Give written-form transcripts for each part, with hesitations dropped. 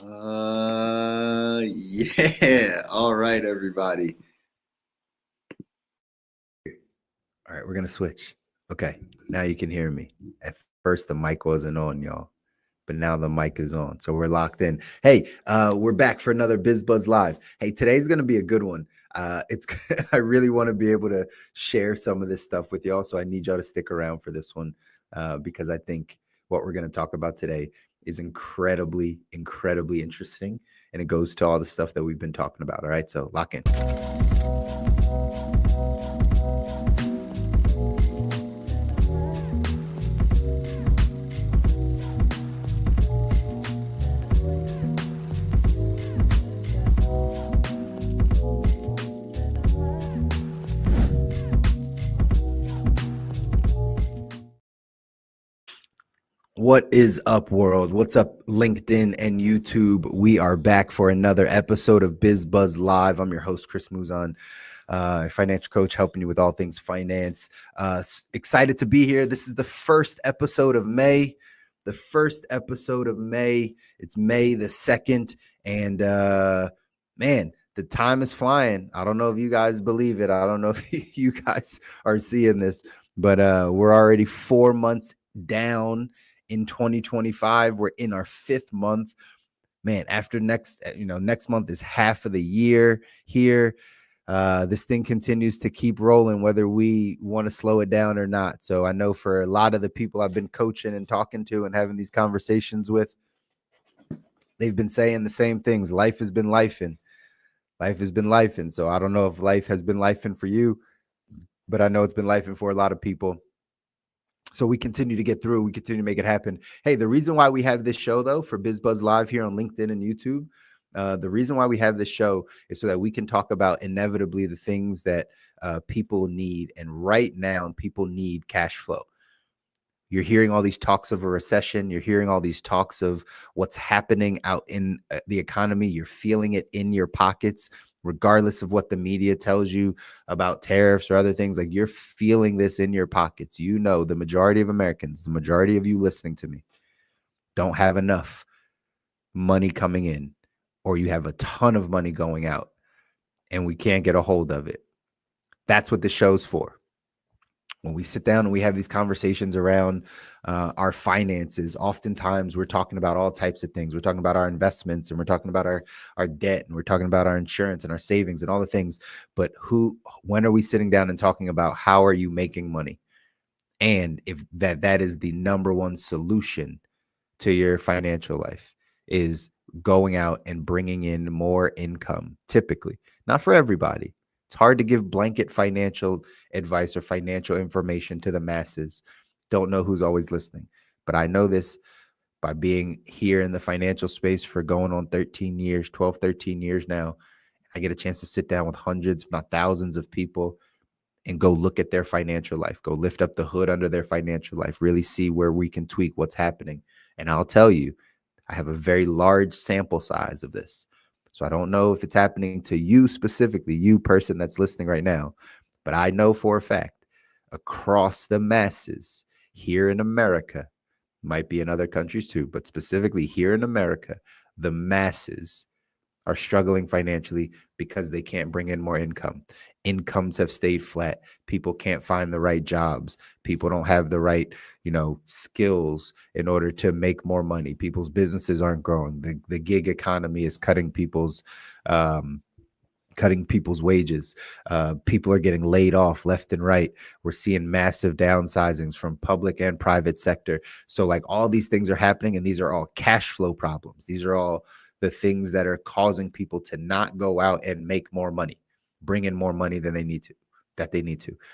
Yeah. All right, everybody. All right, we're gonna switch. Okay, now you can hear me. At first, the mic wasn't on, y'all, but now the mic is on, so we're locked in. Hey, we're back for another BizBuzz Live. Hey, today's gonna be a good one. It's I really want to be able to share some of this stuff with y'all, so I need y'all to stick around for this one because I think what we're gonna talk about today is incredibly, incredibly interesting, and it goes to all the stuff that we've been talking about. All right, so lock in. What is up, world? What's up, LinkedIn and YouTube? We are back for another episode of BizBuzz Live. I'm your host, Chris Muzan, financial coach, helping you with all things finance. Excited to be here. This is the first episode of May. It's May the 2nd. And man, the time is flying. I don't know if you guys believe it. I don't know if you guys are seeing this, but we're already 4 months down in 2025. We're in our 5th month. Man, after next month is half of the year here. This thing continues to keep rolling, whether we want to slow it down or not. So I know for a lot of the people I've been coaching and talking to and having these conversations with, they've been saying the same things. Life has been lifing. So I don't know if life has been lifing for you, but I know it's been lifing for a lot of people. So we continue to get through. We continue to make it happen. Hey, the reason why we have this show, though, for BizBuzz Live here on LinkedIn and YouTube, the reason why we have this show is so that we can talk about inevitably the things that people need. And right now, people need cash flow. You're hearing all these talks of a recession. You're hearing all these talks of what's happening out in the economy. You're feeling it in your pockets, regardless of what the media tells you about tariffs or other things. Like, you're feeling this in your pockets. You know, the majority of Americans, the majority of you listening to me, don't have enough money coming in, or you have a ton of money going out and we can't get a hold of it. That's what the show's for. When we sit down and we have these conversations around our finances, oftentimes we're talking about all types of things. We're talking about our investments, and we're talking about our debt, and we're talking about our insurance and our savings and all the things. But when are we sitting down and talking about how are you making money? And if that is the number one solution to your financial life, is going out and bringing in more income, typically. Not for everybody. It's hard to give blanket financial advice or financial information to the masses. Don't know who's always listening. But I know this by being here in the financial space for going on 13 years now. I get a chance to sit down with hundreds, if not thousands of people and go look at their financial life, go lift up the hood under their financial life, really see where we can tweak what's happening. And I'll tell you, I have a very large sample size of this. So I don't know if it's happening to you specifically, you person that's listening right now, but I know for a fact across the masses here in America, might be in other countries too, but specifically here in America, the masses are struggling financially because they can't bring in more income. Incomes have stayed flat. People can't find the right jobs. People don't have the right, skills in order to make more money. People's businesses aren't growing. The gig economy is cutting people's wages. People are getting laid off left and right. We're seeing massive downsizings from public and private sector. So like all these things are happening, and these are all cash flow problems. These are all the things that are causing people to not go out and make more money, bring in more money than they need to.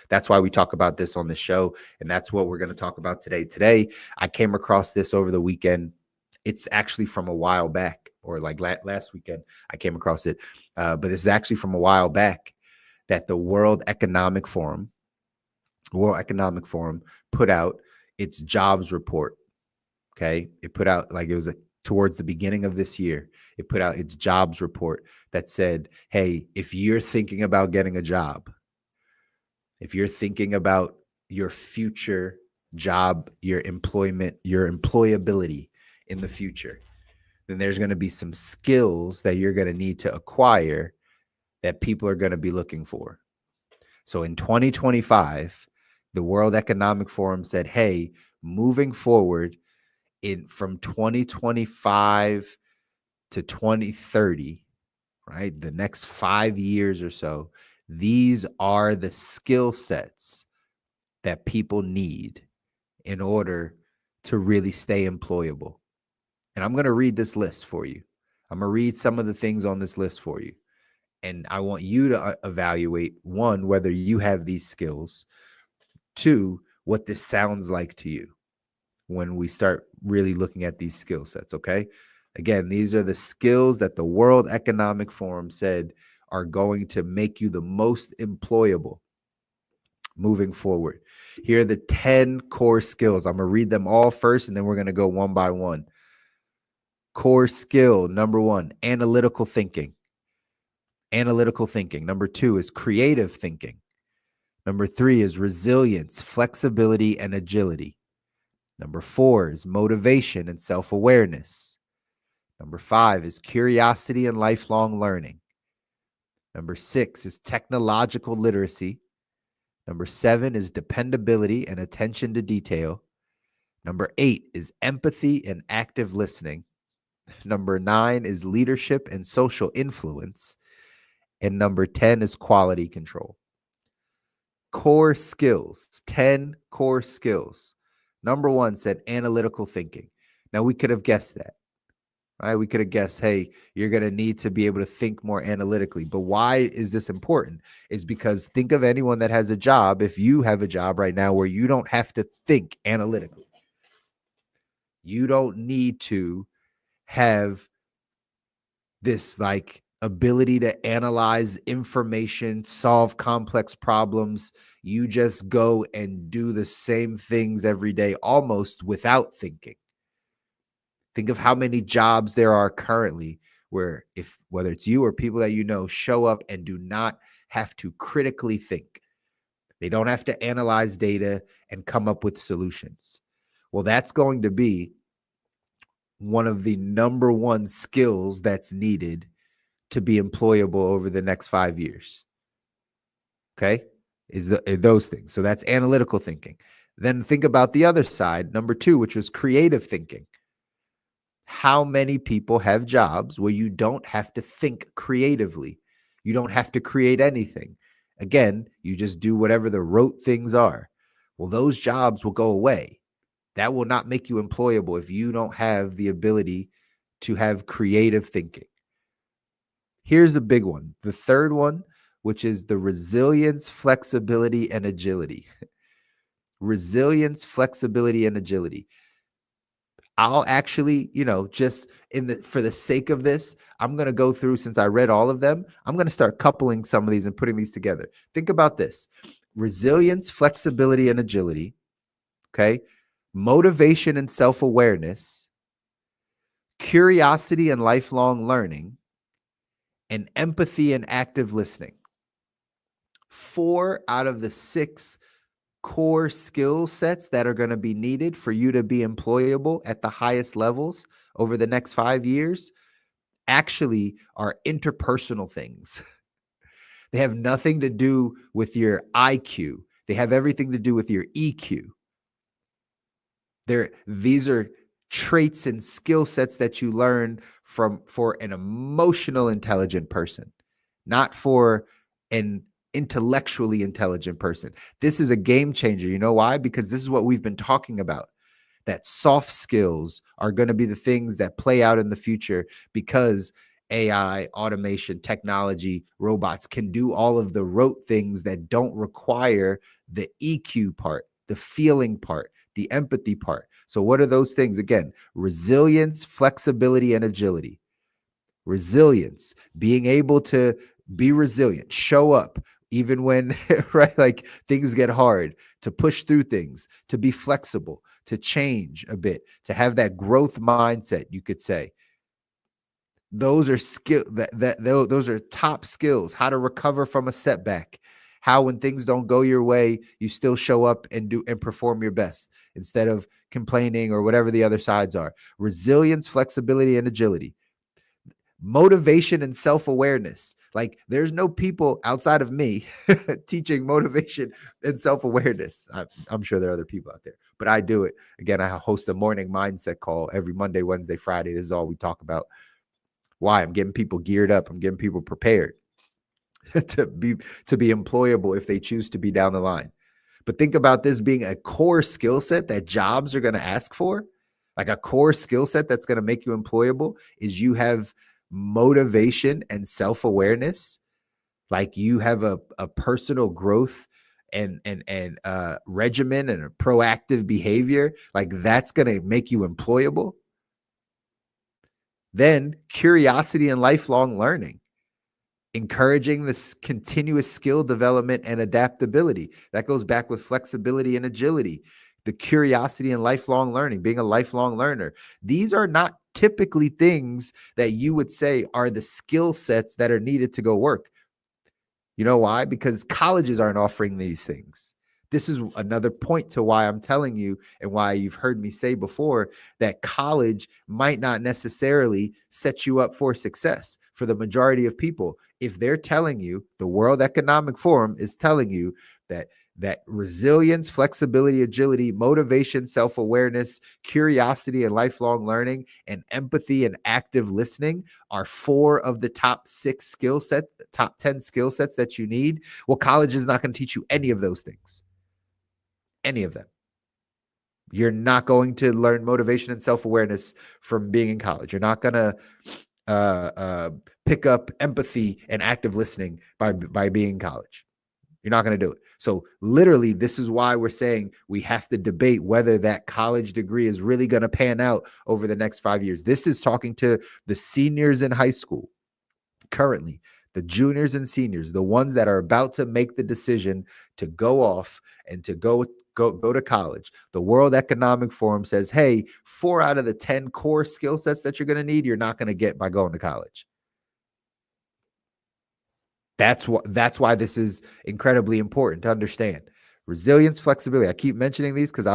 That's why we talk about this on the show. And that's what we're going to talk about today. Today, I came across this over the weekend. It's actually from a while back, or like last weekend, I came across it. But this is actually from a while back, that the World Economic Forum put out its jobs report. Okay. It put out, like, it was towards the beginning of this year, it put out its jobs report that said, hey, if you're thinking about getting a job, if you're thinking about your future job, your employment, your employability in the future, then there's going to be some skills that you're going to need to acquire that people are going to be looking for. So in 2025, the World Economic Forum said, hey, moving forward from 2025 to 2030, right? The next 5 years or so, these are the skill sets that people need in order to really stay employable. And I'm going to read this list for you. I'm going to read some of the things on this list for you. And I want you to evaluate, one, whether you have these skills, two, what this sounds like to you when we start really looking at these skill sets, okay? Again, these are the skills that the World Economic Forum said are going to make you the most employable moving forward. Here are the 10 core skills. I'm going to read them all first, and then we're going to go one by one. Core skill number 1, analytical thinking. Analytical thinking. Number 2 is creative thinking. Number 3 is resilience, flexibility, and agility. Number 4 is motivation and self-awareness. Number 5 is curiosity and lifelong learning. Number 6 is technological literacy. Number 7 is dependability and attention to detail. Number 8 is empathy and active listening. Number 9 is leadership and social influence. And number 10 is quality control. Core skills, 10 core skills. Number 1 said analytical thinking. Now, we could have guessed that, right? We could have guessed, hey, you're going to need to be able to think more analytically. But why is this important? Is because think of anyone that has a job. If you have a job right now where you don't have to think analytically, you don't need to have this like ability to analyze information, solve complex problems. You just go and do the same things every day, almost without thinking. Think of how many jobs there are currently where whether it's you or people that you know show up and do not have to critically think. They don't have to analyze data and come up with solutions. Well, that's going to be one of the number 1 skills that's needed to be employable over the next 5 years. Okay? Those things. So that's analytical thinking. Then think about the other side, number 2, which was creative thinking. How many people have jobs where you don't have to think creatively? You don't have to create anything. Again, you just do whatever the rote things are. Well, those jobs will go away. That will not make you employable if you don't have the ability to have creative thinking. Here's a big one. The third one, which is the resilience, flexibility, and agility. Resilience, flexibility, and agility. I'll actually, just for the sake of this, I'm going to go through, since I read all of them, I'm going to start coupling some of these and putting these together. Think about this. Resilience, flexibility, and agility. Okay. Motivation and self-awareness. Curiosity and lifelong learning. And empathy and active listening. 4 out of the 6 core skill sets that are going to be needed for you to be employable at the highest levels over the next 5 years actually are interpersonal things. They have nothing to do with your IQ. They have everything to do with your EQ. These are traits and skill sets that you learn for an emotional intelligent person, not for an intellectually intelligent person. This is a game changer. You know why? Because this is what we've been talking about. That soft skills are going to be the things that play out in the future because AI, automation, technology, robots can do all of the rote things that don't require the EQ part, the feeling part, the empathy part. So what are those things? Again, resilience, flexibility, and agility. Resilience, being able to be resilient, show up even when, right, like things get hard, to push through things, to be flexible, to change a bit, to have that growth mindset, you could say. Those are those are top skills. How to recover from a setback, How when things don't go your way, you still show up and do and perform your best instead of complaining or whatever the other sides are. Resilience, flexibility, and agility. Motivation and self-awareness. Like there's no people outside of me teaching motivation and self-awareness. I'm sure there are other people out there, but I do it. Again, I host a morning mindset call every Monday, Wednesday, Friday. This is all we talk about. Why? I'm getting people geared up. I'm getting people prepared to be employable if they choose to be down the line. But think about this being a core skill set that jobs are going to ask for. Like a core skill set that's going to make you employable is you have motivation and self-awareness. Like you have a personal growth and regimen and a proactive behavior. Like that's going to make you employable. Then curiosity and lifelong learning. Encouraging this continuous skill development and adaptability. That goes back with flexibility and agility, the curiosity and lifelong learning, being a lifelong learner. These are not typically things that you would say are the skill sets that are needed to go work. You know why? Because colleges aren't offering these things. This is another point to why I'm telling you and why you've heard me say before that college might not necessarily set you up for success for the majority of people. If they're telling you, the World Economic Forum is telling you that resilience, flexibility, agility, motivation, self-awareness, curiosity and lifelong learning, and empathy and active listening are 4 of the top 6 skill sets, top 10 skill sets that you need. Well, college is not going to teach you any of those things. Any of them. You're not going to learn motivation and self-awareness from being in college. You're not going to pick up empathy and active listening by being in college. You're not going to do it. So literally, this is why we're saying we have to debate whether that college degree is really going to pan out over the next 5 years. This is talking to the seniors in high school currently, the juniors and seniors, the ones that are about to make the decision to go off and to go to college. The World Economic Forum says, hey, 4 out of the 10 core skill sets that you're going to need, you're not going to get by going to college. That's why this is incredibly important to understand. Resilience, flexibility. I keep mentioning these because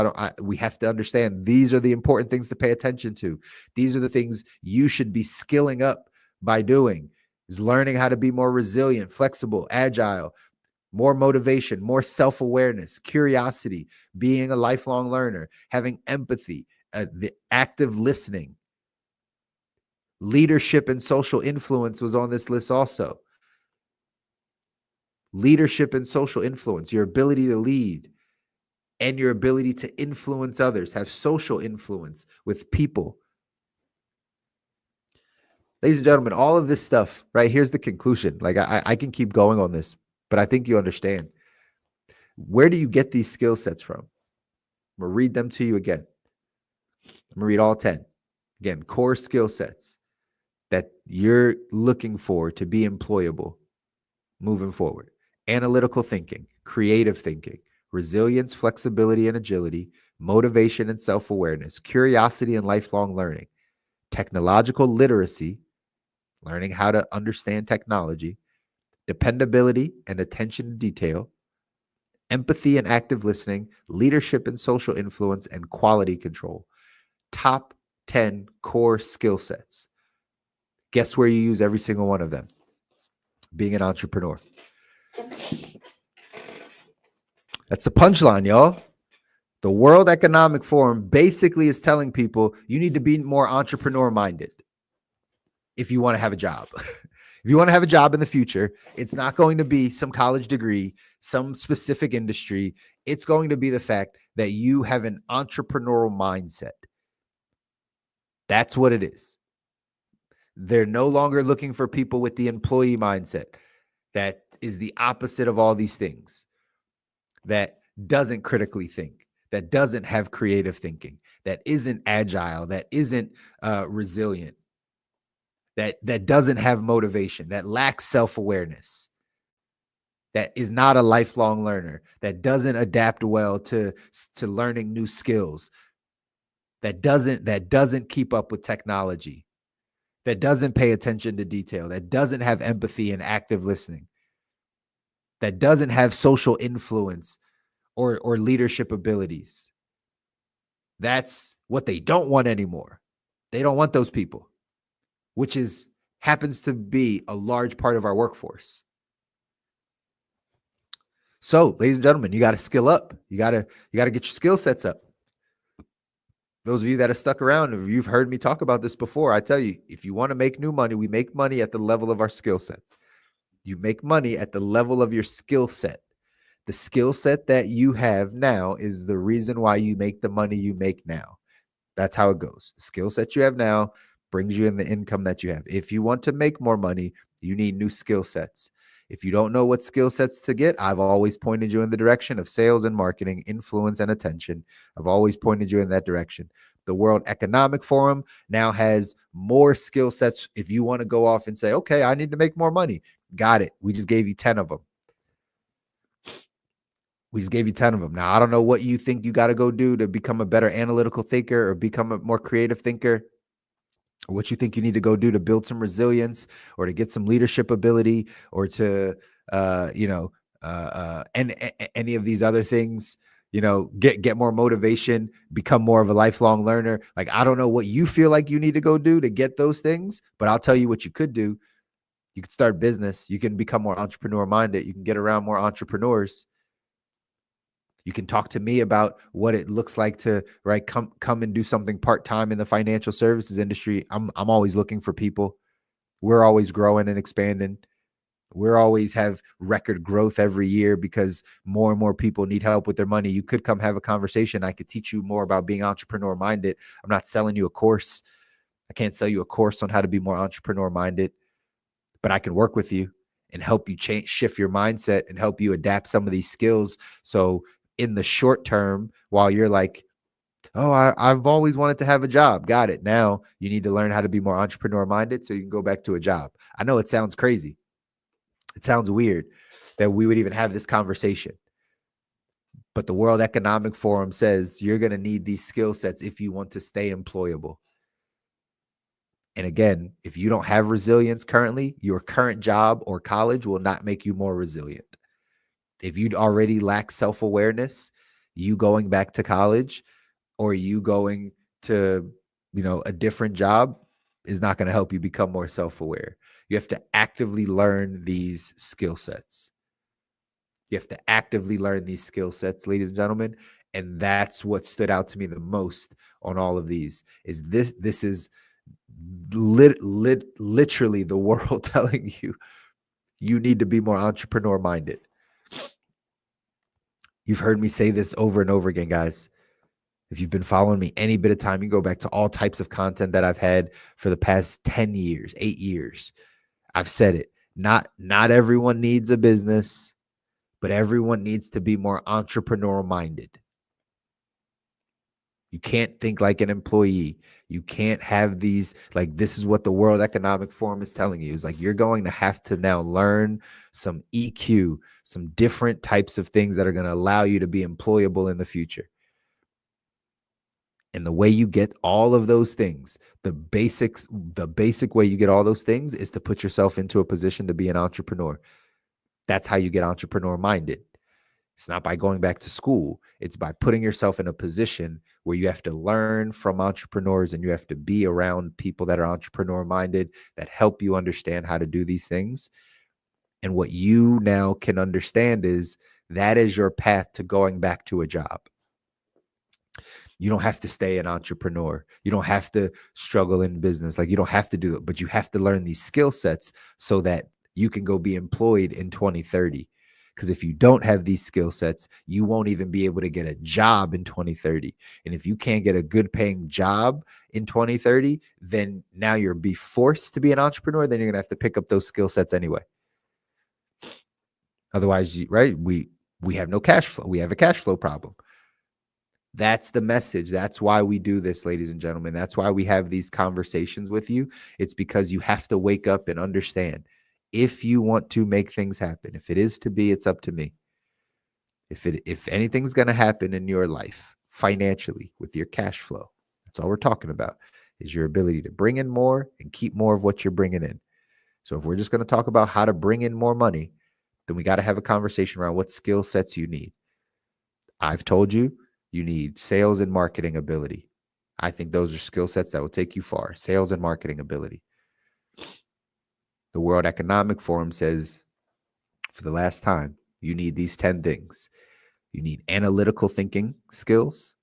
we have to understand these are the important things to pay attention to. These are the things you should be skilling up by doing, is learning how to be more resilient, flexible, agile, more motivation, more self-awareness, curiosity, being a lifelong learner, having empathy, the active listening. Leadership and social influence was on this list also. Leadership and social influence, your ability to lead and your ability to influence others, have social influence with people. Ladies and gentlemen, all of this stuff, right? Here's the conclusion. Like I can keep going on this, but I think you understand. Where do you get these skill sets from? I'm going to read them to you again. I'm going to read all 10. Again, core skill sets that you're looking for to be employable moving forward. Analytical thinking, creative thinking, resilience, flexibility and agility, motivation and self-awareness, curiosity and lifelong learning, technological literacy, learning how to understand technology, dependability and attention to detail, empathy and active listening, leadership and social influence, and quality control. Top 10 core skill sets. Guess where you use every single one of them? Being an entrepreneur. That's the punchline, y'all. The World Economic Forum basically is telling people you need to be more entrepreneur-minded if you want to have a job. If you want to have a job in the future, it's not going to be some college degree, some specific industry. It's going to be the fact that you have an entrepreneurial mindset. That's what it is. They're no longer looking for people with the employee mindset. That is the opposite of all these things. That doesn't critically think, that doesn't have creative thinking, that isn't agile, that isn't resilient, that doesn't have motivation, that lacks self-awareness, that is not a lifelong learner, that doesn't adapt well to learning new skills, that doesn't keep up with technology, that doesn't pay attention to detail, that doesn't have empathy and active listening. that doesn't have social influence or leadership abilities. That's what they don't want anymore. They don't want those people, which is happens to be a large part of our workforce. So, ladies and gentlemen, you got to skill up. You got to get your skill sets up. Those of you that have stuck around, if you've heard me talk about this before, I tell you, if you want to make new money, we make money at the level of our skill sets. You make money at the level of your skill set. The skill set that you have now is the reason why you make the money you make now. That's how it goes. The skill set you have now brings you in the income that you have. If you want to make more money, you need new skill sets. If you don't know what skill sets to get, I've always pointed you in the direction of sales and marketing, influence and attention. I've always pointed you in that direction. The World Economic Forum now has more skill sets. If you want to go off and say, okay, I need to make more money, got it. We just gave you 10 of them. We just gave you 10 of them. Now, I don't know what you think you got to go do to become a better analytical thinker or become a more creative thinker, or what you think you need to go do to build some resilience or to get some leadership ability or to, and any of these other things, get more motivation, become more of a lifelong learner. Like, I don't know what you feel like you need to go do to get those things, but I'll tell you what you could do. You could start business. You can become more entrepreneur minded. You can get around more entrepreneurs. You can talk to me about what it looks like to come and do something part-time in the financial services industry. I'm always looking for people. We're always growing and expanding. We're always have record growth every year because more and more people need help with their money. You could come have a conversation. I could teach you more about being entrepreneur minded. I'm not selling you a course. I can't sell you a course on how to be more entrepreneur minded, but I can work with you and help you shift your mindset and help you adapt some of these skills. So in the short term, while you're like, oh, I've always wanted to have a job. Got it. Now you need to learn how to be more entrepreneur minded so you can go back to a job. I know it sounds crazy. It sounds weird that we would even have this conversation. But the World Economic Forum says you're going to need these skill sets if you want to stay employable. And again, if you don't have resilience currently, your current job or college will not make you more resilient. If you'd already lack self-awareness, you going back to college or you going to, a different job is not going to help you become more self-aware. You have to actively learn these skill sets. You have to actively learn these skill sets, ladies and gentlemen. And that's what stood out to me the most on all of these is this is literally the world telling you need to be more entrepreneur minded. You've heard me say this over and over again, guys. If you've been following me any bit of time, you go back to all types of content that I've had for the past 10 years, 8 years. I've said it. Not everyone needs a business, but everyone needs to be more entrepreneur minded. You can't think like an employee. You can't have these, like, this is what the World Economic Forum is telling you. It's like you're going to have to now learn some EQ, some different types of things that are going to allow you to be employable in the future. And the way you get all of those things, the basic way you get all those things is to put yourself into a position to be an entrepreneur. That's how you get entrepreneur minded. It's not by going back to school. It's by putting yourself in a position where you have to learn from entrepreneurs and you have to be around people that are entrepreneur minded, that help you understand how to do these things. And what you now can understand is that is your path to going back to a job. You don't have to stay an entrepreneur. You don't have to struggle in business. Like, you don't have to do it, but you have to learn these skill sets so that you can go be employed in 2030. Because if you don't have these skill sets, you won't even be able to get a job in 2030. And if you can't get a good paying job in 2030, then now you're be forced to be an entrepreneur. Then you're going to have to pick up those skill sets anyway. Otherwise, we have no cash flow. We have a cash flow problem. That's the message. That's why we do this, ladies and gentlemen. That's why we have these conversations with you. It's because you have to wake up and understand. If you want to make things happen, if it is to be, it's up to me. If anything's going to happen in your life financially with your cash flow, that's all we're talking about, is your ability to bring in more and keep more of what you're bringing in. So if we're just going to talk about how to bring in more money, then we got to have a conversation around what skill sets you need. I've told you, you need sales and marketing ability. I think those are skill sets that will take you far. Sales and marketing ability. The World Economic Forum says, for the last time, you need these 10 things. You need analytical thinking skills.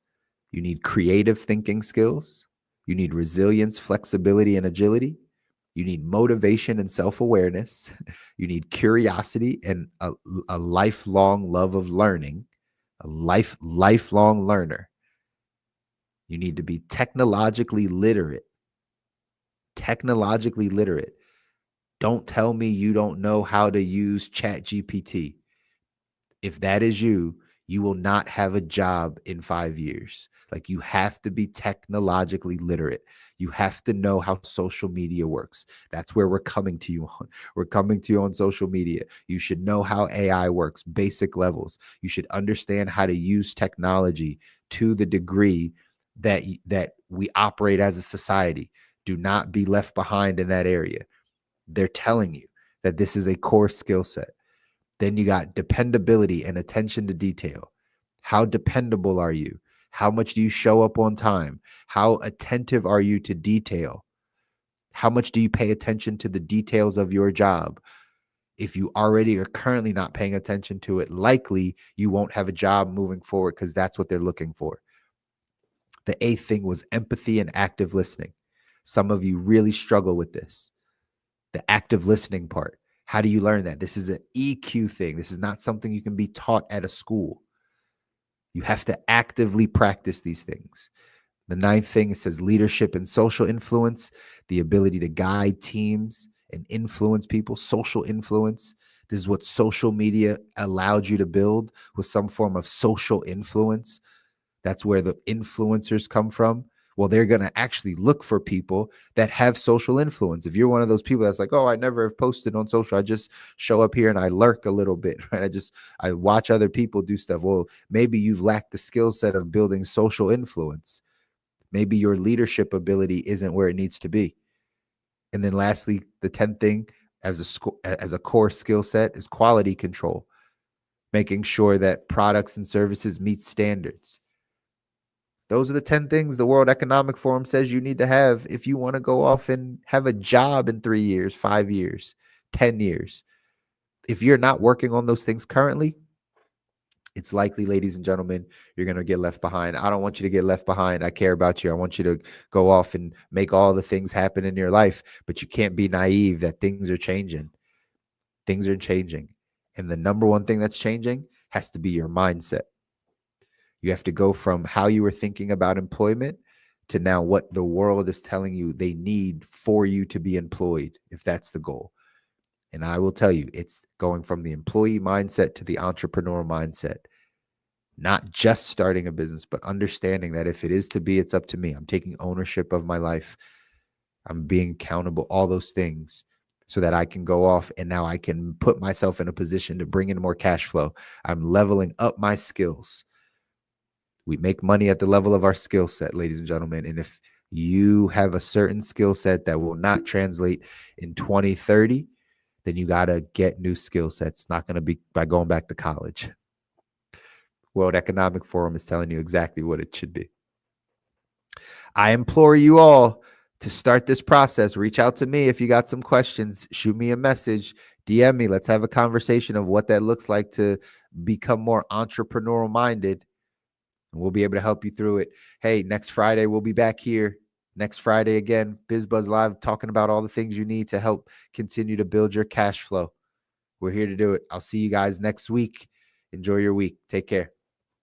You need creative thinking skills. You need resilience, flexibility, and agility. You need motivation and self-awareness. You need curiosity and a lifelong love of learning, a lifelong learner. You need to be technologically literate. Technologically literate. Don't tell me you don't know how to use ChatGPT. If that is you, you will not have a job in 5 years. Like, you have to be technologically literate. You have to know how social media works. That's where we're coming to you on. We're coming to you on social media. You should know how AI works, basic levels. You should understand how to use technology to the degree that we operate as a society. Do not be left behind in that area. They're telling you that this is a core skill set. Then you got dependability and attention to detail. How dependable are you? How much do you show up on time? How attentive are you to detail? How much do you pay attention to the details of your job? If you already are currently not paying attention to it, likely you won't have a job moving forward, because that's what they're looking for. The 8th thing was empathy and active listening. Some of you really struggle with this. The active listening part. How do you learn that? This is an EQ thing. This is not something you can be taught at a school. You have to actively practice these things. The 9th thing, it says leadership and social influence, the ability to guide teams and influence people, social influence. This is what social media allowed you to build, with some form of social influence. That's where the influencers come from. Well, they're going to actually look for people that have social influence. If you're one of those people that's like, oh, I never have posted on social, I just show up here and I lurk a little bit, right? I watch other people do stuff. Well, maybe you've lacked the skill set of building social influence. Maybe your leadership ability isn't where it needs to be. And then lastly, the 10th thing as a core skill set is quality control, making sure that products and services meet standards. Those are the 10 things the World Economic Forum says you need to have if you want to go off and have a job in 3 years, 5 years, 10 years. If you're not working on those things currently, it's likely, ladies and gentlemen, you're going to get left behind. I don't want you to get left behind. I care about you. I want you to go off and make all the things happen in your life, but you can't be naive that things are changing. Things are changing. And the number one thing that's changing has to be your mindset. You have to go from how you were thinking about employment to now what the world is telling you they need for you to be employed, if that's the goal. And I will tell you, it's going from the employee mindset to the entrepreneur mindset. Not just starting a business, but understanding that if it is to be, it's up to me. I'm taking ownership of my life. I'm being accountable, all those things, so that I can go off and now I can put myself in a position to bring in more cash flow. I'm leveling up my skills. We make money at the level of our skill set, ladies and gentlemen. And if you have a certain skill set that will not translate in 2030, then you got to get new skill sets. It's not going to be by going back to college. World Economic Forum is telling you exactly what it should be. I implore you all to start this process. Reach out to me if you got some questions. Shoot me a message. DM me. Let's have a conversation of what that looks like to become more entrepreneurial minded. And we'll be able to help you through it. Hey, next Friday, we'll be back here. Next Friday again, BizBuzz Live, talking about all the things you need to help continue to build your cash flow. We're here to do it. I'll see you guys next week. Enjoy your week. Take care.